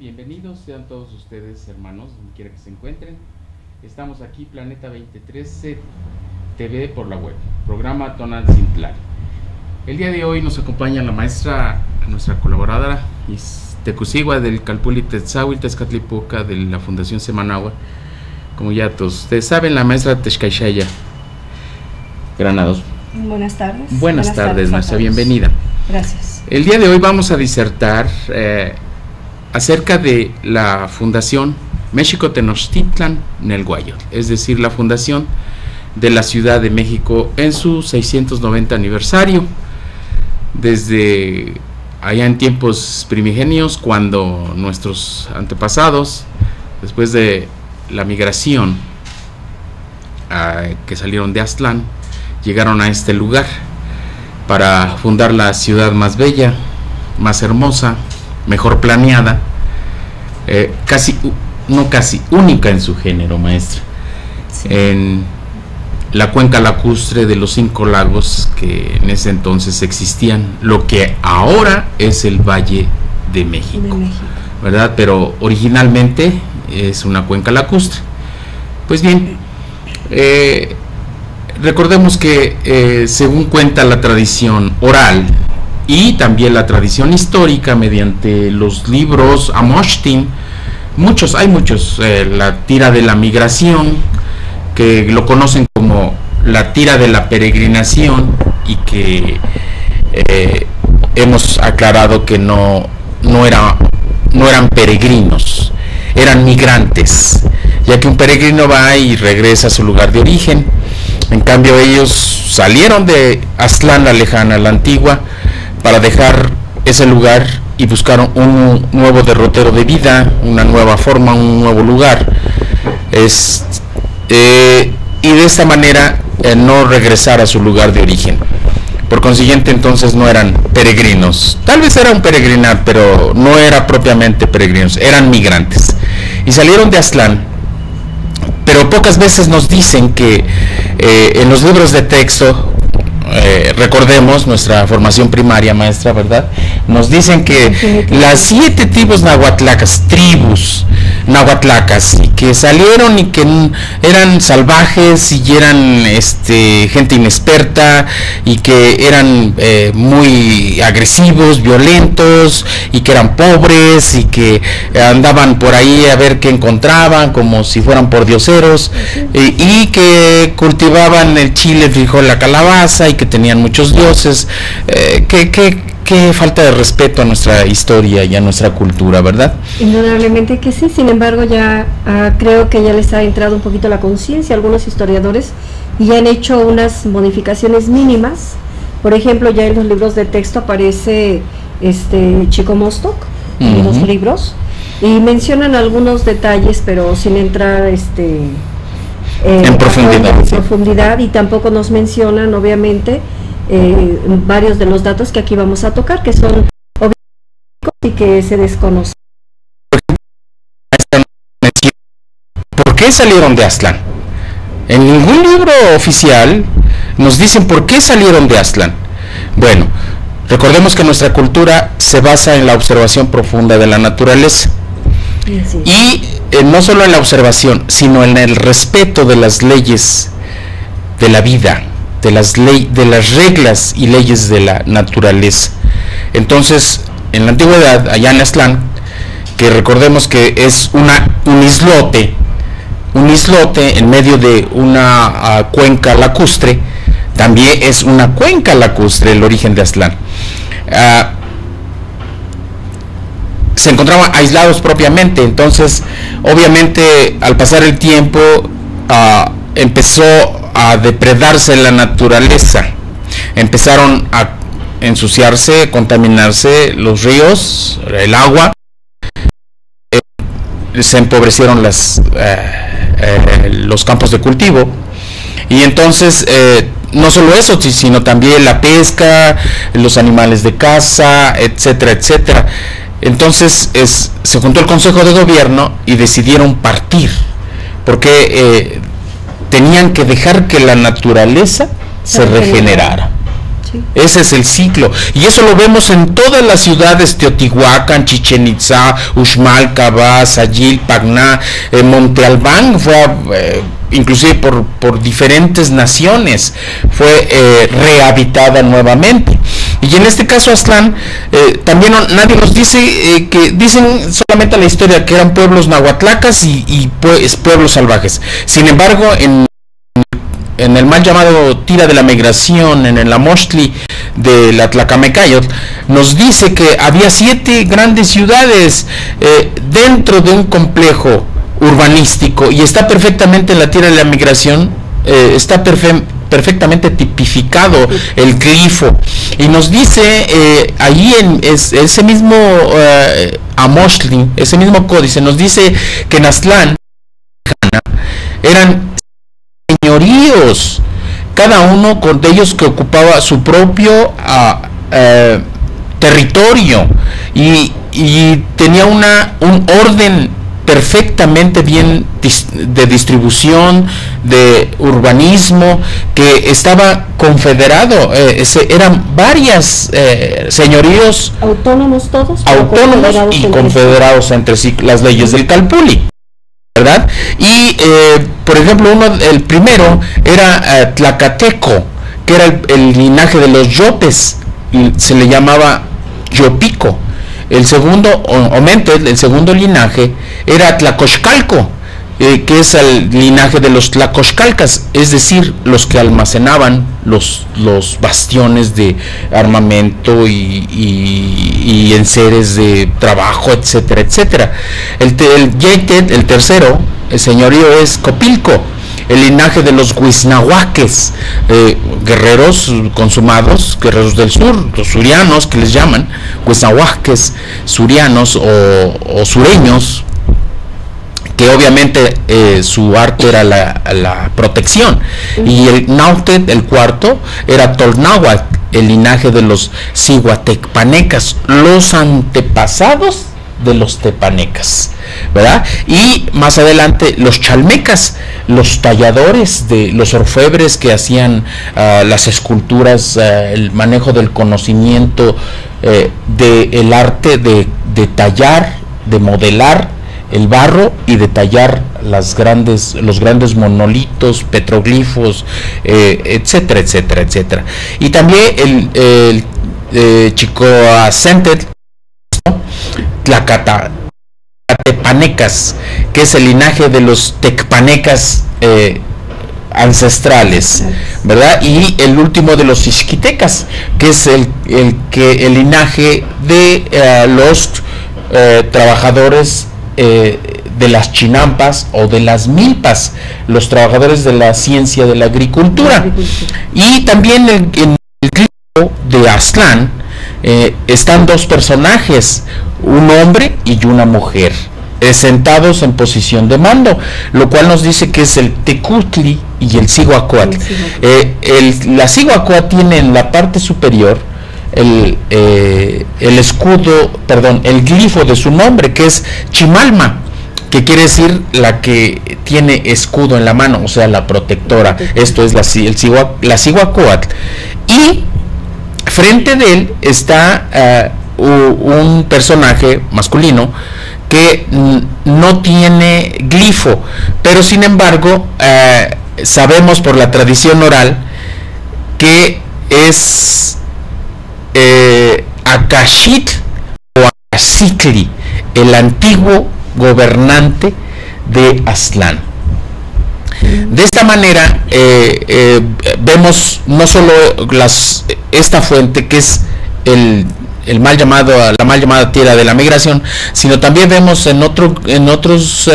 Bienvenidos sean todos ustedes, hermanos, donde quiera que se encuentren. Estamos aquí, Planeta 2013 TV por la web, programa Tonal Cintlal. El día de hoy nos acompaña la maestra, nuestra colaboradora, Tecusigua del Calpuli Tetzahuil Tezcatlipoca de la Fundación Semanagua. Como ya todos ustedes saben, la maestra Texcaixaya Granados. Buenas tardes. Buenas tardes, maestra, bienvenida. Gracias. El día de hoy vamos a disertar acerca de la Fundación México Tenochtitlan Nelhuayotl, es decir, la fundación de la Ciudad de México en su 690 aniversario, desde allá en tiempos primigenios, cuando nuestros antepasados, después de la migración que salieron de Aztlán, llegaron a este lugar para fundar la ciudad más bella, más hermosa, mejor planeada, única en su género, maestra, sí, en la cuenca lacustre de los 5 lagos que en ese entonces existían, lo que ahora es el Valle de México, ¿verdad? Pero originalmente es una cuenca lacustre. Pues bien, recordemos que según cuenta la tradición oral y también la tradición histórica mediante los libros Amoshtin, hay muchos, la tira de la migración, que lo conocen como la tira de la peregrinación, y que hemos aclarado que no eran peregrinos, eran migrantes, ya que un peregrino va y regresa a su lugar de origen. En cambio, ellos salieron de Aztlán la lejana, la antigua, para dejar ese lugar y buscaron un nuevo derrotero de vida, una nueva forma, un nuevo lugar. Y de esta manera no regresar a su lugar de origen. Por consiguiente, entonces no eran peregrinos. Tal vez era un peregrinar, pero no era propiamente peregrinos, eran migrantes. Y salieron de Aztlán. Pero pocas veces nos dicen que en los libros de texto, recordemos nuestra formación primaria, maestra, ¿verdad? Nos dicen que las 7 tribus nahuatlacas, y que salieron y que eran salvajes y eran gente inexperta y que eran muy agresivos, violentos, y que eran pobres y que andaban por ahí a ver qué encontraban como si fueran pordioseros, y que cultivaban el chile, el frijol, la calabaza, y que tenían muchos dioses. Qué falta de respeto a nuestra historia y a nuestra cultura, ¿verdad? Indudablemente que sí. Sin embargo, ya creo que ya les ha entrado un poquito la conciencia a algunos historiadores y ya han hecho unas modificaciones mínimas. Por ejemplo, ya en los libros de texto aparece Chico Mostoc en los libros, y mencionan algunos detalles, pero sin entrar en profundidad, y tampoco nos mencionan, obviamente, varios de los datos que aquí vamos a tocar, que son obvios y que se desconocen. ¿Por qué salieron de Aztlán? En ningún libro oficial nos dicen por qué salieron de Aztlán. Bueno, recordemos que nuestra cultura se basa en la observación profunda de la naturaleza. Sí. Y no solo en la observación, sino en el respeto de las leyes de la vida, de las reglas y leyes de la naturaleza. Entonces, en la antigüedad, allá en Aztlán, que recordemos que es un islote en medio de una cuenca lacustre, también es una cuenca lacustre el origen de Aztlán. Se encontraban aislados propiamente. Entonces, obviamente, al pasar el tiempo, empezó a depredarse la naturaleza, empezaron a ensuciarse, contaminarse los ríos, el agua, se empobrecieron los campos de cultivo, y entonces no solo eso, sino también la pesca, los animales de caza, etcétera, etcétera. Entonces se juntó el Consejo de Gobierno y decidieron partir, porque tenían que dejar que la naturaleza se regenerara. Sí. Ese es el ciclo. Y eso lo vemos en todas las ciudades: Teotihuacán, Chichén Itzá, Uxmal, Cabá, Sayil, Pagná, Monte Albán fue, inclusive por diferentes naciones, fue rehabitada nuevamente. Y en este caso Aztlán, también nadie nos dice que dicen solamente la historia que eran pueblos nahuatlacas y pueblos salvajes. Sin embargo, en el mal llamado Tira de la Migración, en el Amoxtli de la Tlacamecayotl, nos dice que había 7 grandes ciudades dentro de un complejo urbanístico, y está perfectamente en la Tira de la Migración, está perfectamente tipificado el glifo, y nos dice ahí ese mismo Amoxtli, ese mismo códice, nos dice que en Aztlán eran señoríos, cada uno de ellos que ocupaba su propio territorio, y tenía un orden perfectamente bien de distribución, de urbanismo, que estaba confederado. Eran varias señoríos autónomos todos, autónomos y confederados entre sí, las leyes del Calpulli, ¿verdad? Y por ejemplo, el primero era Tlacateco, que era el linaje de los Yopes, se le llamaba Yopico. El segundo, el segundo linaje era Tlacoxcalco, que es el linaje de los Tlacoxcalcas, es decir, los que almacenaban los bastiones de armamento y enseres de trabajo, etcétera, etcétera. El tercero, el señorío, es Copilco, el linaje de los Huiznahuaques, guerreros consumados, guerreros del sur, los surianos que les llaman, Huiznahuaques, surianos o sureños, que obviamente su arte era la protección. Y el Nautet, el cuarto, era Tolnáhuac, el linaje de los Cihuatecpanecas, los antepasados de los tepanecas, ¿verdad? Y más adelante los chalmecas, los talladores, los orfebres que hacían las esculturas, el manejo del conocimiento del arte de tallar, de modelar el barro y de tallar los grandes monolitos, petroglifos, etcétera, etcétera, etcétera. Y también el Chicoacentetl, Tlacatepanecas, que es el linaje de los tecpanecas ancestrales, ¿verdad? Y el último de los ixquitecas, que es el linaje de los trabajadores de las chinampas o de las milpas, los trabajadores de la ciencia de la agricultura. Y también en el grito de Aztlán están 2 personajes, un hombre y una mujer, sentados en posición de mando, lo cual nos dice que es el Tecutli y el Cihuacóatl. La Cihuacóatl tiene en la parte superior el glifo de su nombre, que es Chimalma, que quiere decir la que tiene escudo en la mano, o sea, la protectora. Esto es la Cihuacóatl. Y frente de él está un personaje masculino que no tiene glifo, pero sin embargo sabemos por la tradición oral que es Acachitl o Acacitli, el antiguo gobernante de Aztlán. De esta manera vemos no solo esta fuente, que es la mal llamada Tierra de la Migración, sino también vemos en otros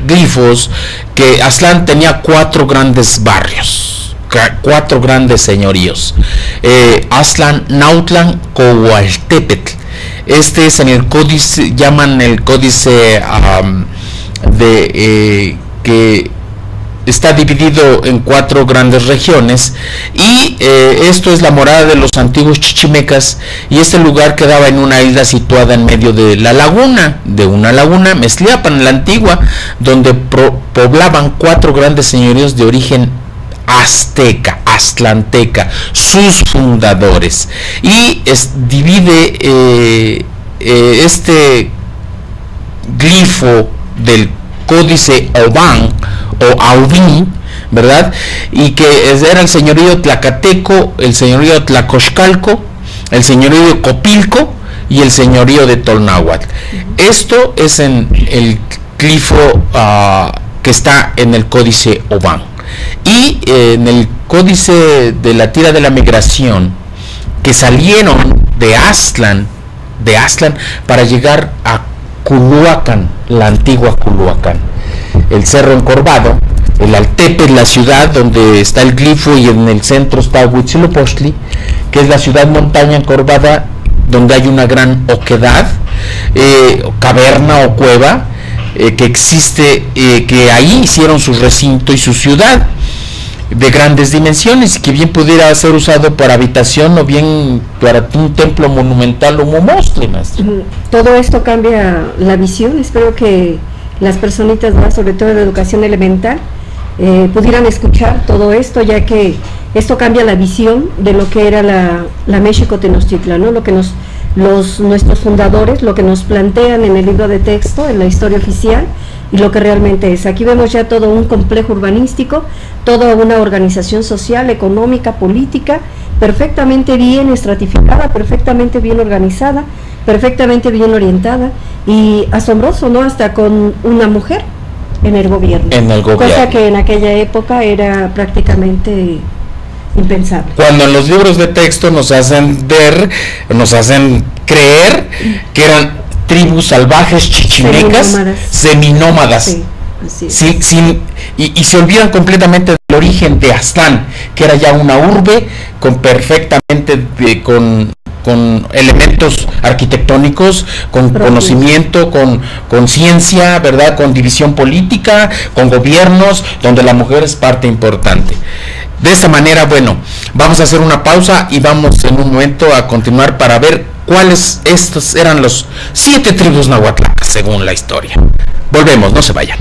glifos que Aztlán tenía 4 grandes barrios, 4 grandes señoríos: Aztlán, Nautlan, Cohualtepetl. Este es en el códice, llaman el códice que está dividido en 4 grandes regiones, y esto es la morada de los antiguos chichimecas, y este lugar quedaba en una isla situada en medio de una laguna, Meztliapan, la antigua, donde poblaban 4 grandes señoríos de origen azteca, aztlanteca, sus fundadores. Y divide este glifo del códice Aubán o Aubín, ¿verdad? Y que era el señorío tlacateco, el señorío tlacoxcalco, el señorío de Copilco y el señorío de Tolnáhuatl. Esto es en el glifo que está en el códice Aubán. Y en el códice de la tira de la migración, que salieron de Aztlán para llegar a Culhuacán, la antigua Culhuacán, el Cerro Encorvado, el Altepetl, la ciudad donde está el glifo, y en el centro está Huitzilopochtli, que es la ciudad montaña encorvada donde hay una gran oquedad, caverna o cueva, que existe, que ahí hicieron su recinto y su ciudad de grandes dimensiones, que bien pudiera ser usado para habitación o bien para un templo monumental o momostle, maestro. Todo esto cambia la visión. Espero que las personitas más, sobre todo de educación elemental, pudieran escuchar todo esto, ya que esto cambia la visión de lo que era la México Tenochtitlan, ¿no? Lo que nuestros fundadores, lo que nos plantean en el libro de texto, en la historia oficial, y lo que realmente es. Aquí vemos ya todo un complejo urbanístico, toda una organización social, económica, política, perfectamente bien estratificada, perfectamente bien organizada, perfectamente bien orientada, y asombroso, ¿no? Hasta con una mujer en el gobierno. Cosa que en aquella época era prácticamente impensable. Cuando en los libros de texto nos hacen creer que eran tribus salvajes chichimecas, seminómadas, sí, y se olvidan completamente del origen de Aztlán, que era ya una urbe con elementos arquitectónicos, con conocimiento, con ciencia, ¿verdad? Con división política, con gobiernos, donde la mujer es parte importante. De esta manera, bueno, vamos a hacer una pausa y vamos en un momento a continuar para ver cuáles estos eran los 7 tribus nahuatlacas según la historia. Volvemos, no se vayan.